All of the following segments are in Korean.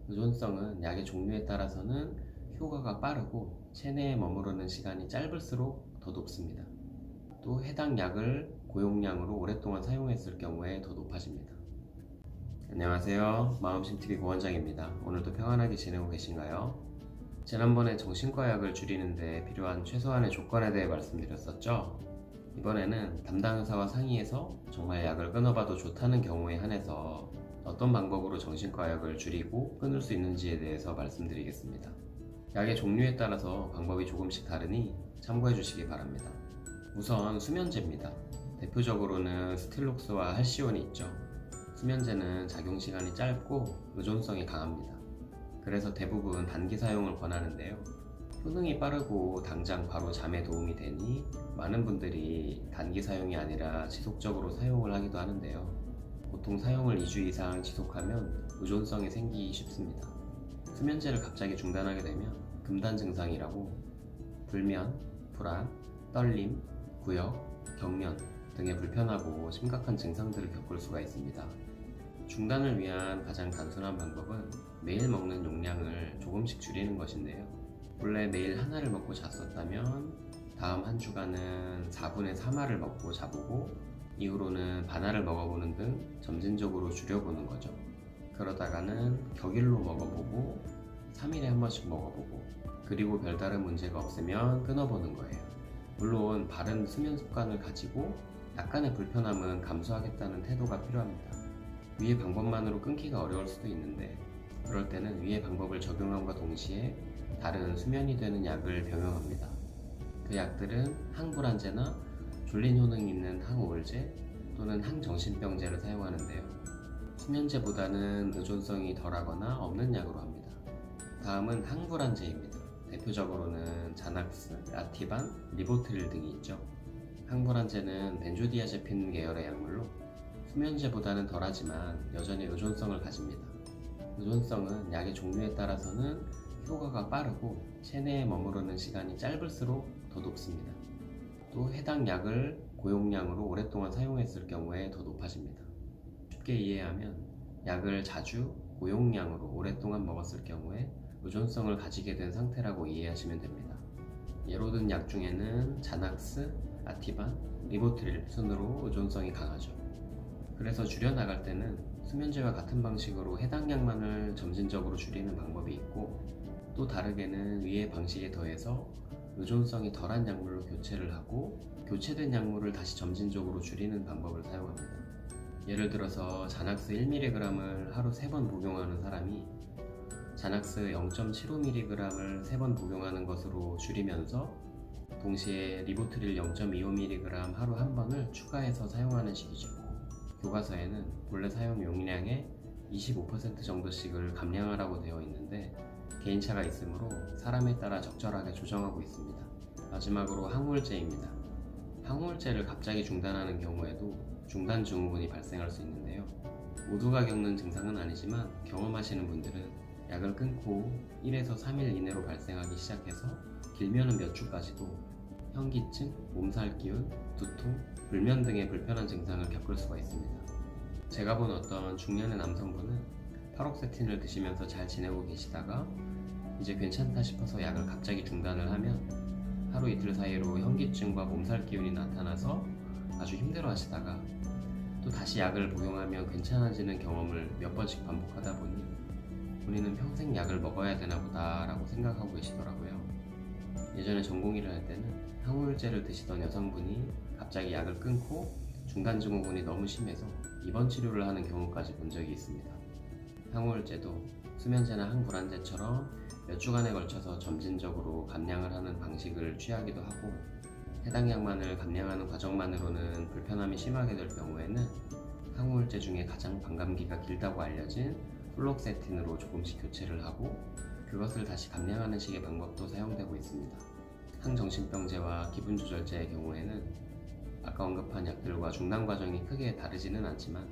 의존성은 약의 종류에 따라서는 효과가 빠르고 체내에 머무르는 시간이 짧을수록 더 높습니다. 또 해당 약을 고용량으로 오랫동안 사용했을 경우에 더 높아집니다. 안녕하세요. 마음심TV 고원장입니다. 오늘도 평안하게 지내고 계신가요? 지난번에 정신과 약을 줄이는데 필요한 최소한의 조건에 대해 말씀드렸었죠? 이번에는 담당 의사와 상의해서 정말 약을 끊어봐도 좋다는 경우에 한해서 어떤 방법으로 정신과 약을 줄이고 끊을 수 있는지에 대해서 말씀드리겠습니다. 약의 종류에 따라서 방법이 조금씩 다르니 참고해 주시기 바랍니다. 우선 수면제입니다. 대표적으로는 스틸록스와 할시온이 있죠. 수면제는 작용시간이 짧고 의존성이 강합니다. 그래서 대부분 단기 사용을 권하는데요. 효능이 빠르고 당장 바로 잠에 도움이 되니 많은 분들이 단기 사용이 아니라 지속적으로 사용을 하기도 하는데요. 보통 사용을 2주 이상 지속하면 의존성이 생기기 쉽습니다. 수면제를 갑자기 중단하게 되면 금단 증상이라고 불면, 불안, 떨림, 구역, 경련 등의 불편하고 심각한 증상들을 겪을 수가 있습니다. 중단을 위한 가장 단순한 방법은 매일 먹는 용량을 조금씩 줄이는 것인데요. 원래 매일 하나를 먹고 잤었다면 다음 한 주간은 4분의 3알을 먹고 자보고 이후로는 반알을 먹어보는 등 점진적으로 줄여보는 거죠. 그러다가는 격일로 먹어보고 3일에 한 번씩 먹어보고 그리고 별다른 문제가 없으면 끊어보는 거예요. 물론 바른 수면 습관을 가지고 약간의 불편함은 감수하겠다는 태도가 필요합니다. 위의 방법만으로 끊기가 어려울 수도 있는데 그럴 때는 위의 방법을 적용함과 동시에 다른 수면이 되는 약을 병용합니다. 그 약들은 항불안제나 졸린 효능이 있는 항우울제 또는 항정신병제를 사용하는데요. 수면제보다는 의존성이 덜하거나 없는 약으로 합니다. 다음은 항불안제입니다. 대표적으로는 자낙스, 라티반, 리보트릴 등이 있죠. 항불안제는 벤조디아제핀 계열의 약물로 수면제보다는 덜하지만 여전히 의존성을 가집니다. 의존성은 약의 종류에 따라서는 효과가 빠르고 체내에 머무르는 시간이 짧을수록 더 높습니다. 또 해당 약을 고용량으로 오랫동안 사용했을 경우에 더 높아집니다. 쉽게 이해하면 약을 자주 고용량으로 오랫동안 먹었을 경우에 의존성을 가지게 된 상태라고 이해하시면 됩니다. 예로 든 약 중에는 자낙스, 아티반, 리보트릴 순으로 의존성이 강하죠. 그래서 줄여나갈 때는 수면제와 같은 방식으로 해당 약만을 점진적으로 줄이는 방법이 있고 또 다르게는 위의 방식에 더해서 의존성이 덜한 약물로 교체를 하고 교체된 약물을 다시 점진적으로 줄이는 방법을 사용합니다. 예를 들어서 자낙스 1mg을 하루 3번 복용하는 사람이 자낙스 0.75mg을 3번 복용하는 것으로 줄이면서 동시에 리보트릴 0.25mg 하루 한 번을 추가해서 사용하는 식이죠. 교과서에는 본래 사용 용량의 25% 정도씩을 감량하라고 되어 있는데 개인차가 있으므로 사람에 따라 적절하게 조정하고 있습니다. 마지막으로 항우울제입니다. 항우울제를 갑자기 중단하는 경우에도 중단 증후군이 발생할 수 있는데요. 모두가 겪는 증상은 아니지만 경험하시는 분들은 약을 끊고 1에서 3일 이내로 발생하기 시작해서 길면은 몇 주까지도 현기증, 몸살 기운, 두통, 불면 등의 불편한 증상을 겪을 수가 있습니다. 제가 본 어떤 중년의 남성분은 파록세틴을 드시면서 잘 지내고 계시다가 이제 괜찮다 싶어서 약을 갑자기 중단을 하면 하루 이틀 사이로 현기증과 몸살 기운이 나타나서 아주 힘들어 하시다가 또 다시 약을 복용하면 괜찮아지는 경험을 몇 번씩 반복하다 보니 본인은 평생 약을 먹어야 되나 보다 라고 생각하고 계시더라고요. 예전에 전공의를 할 때는 항우울제를 드시던 여성분이 갑자기 약을 끊고 중단 증후군이 너무 심해서 입원 치료를 하는 경우까지 본 적이 있습니다. 항우울제도 수면제나 항불안제처럼 몇 주간에 걸쳐서 점진적으로 감량을 하는 방식을 취하기도 하고 해당 약만을 감량하는 과정만으로는 불편함이 심하게 될 경우에는 항우울제 중에 가장 반감기가 길다고 알려진 플록세틴으로 조금씩 교체를 하고 그것을 다시 감량하는 식의 방법도 사용되고 있습니다. 항정신병제와 기분조절제의 경우에는 아까 언급한 약들과 중단 과정이 크게 다르지는 않지만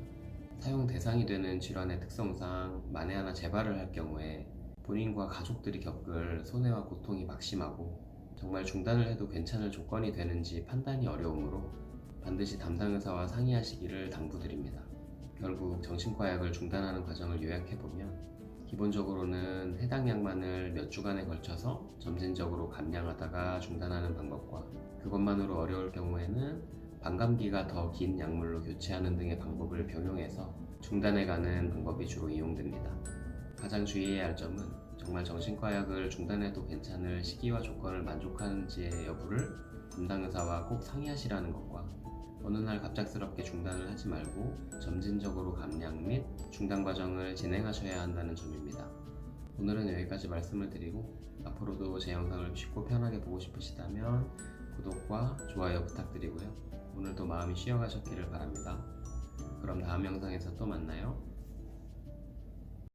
사용 대상이 되는 질환의 특성상 만에 하나 재발을 할 경우에 본인과 가족들이 겪을 손해와 고통이 막심하고 정말 중단을 해도 괜찮을 조건이 되는지 판단이 어려우므로 반드시 담당 의사와 상의하시기를 당부드립니다. 결국 정신과 약을 중단하는 과정을 요약해보면 기본적으로는 해당 약만을 몇 주간에 걸쳐서 점진적으로 감량하다가 중단하는 방법과 그것만으로 어려울 경우에는 반감기가 더 긴 약물로 교체하는 등의 방법을 병용해서 중단해가는 방법이 주로 이용됩니다. 가장 주의해야 할 점은 정말 정신과 약을 중단해도 괜찮을 시기와 조건을 만족하는지의 여부를 담당 의사와 꼭 상의하시라는 것과 어느 날 갑작스럽게 중단을 하지 말고 점진적으로 감량 및 중단 과정을 진행하셔야 한다는 점입니다. 오늘은 여기까지 말씀을 드리고 앞으로도 제 영상을 쉽고 편하게 보고 싶으시다면 구독과 좋아요 부탁드리고요. 오늘도 마음이 쉬어가셨기를 바랍니다. 그럼 다음 영상에서 또 만나요.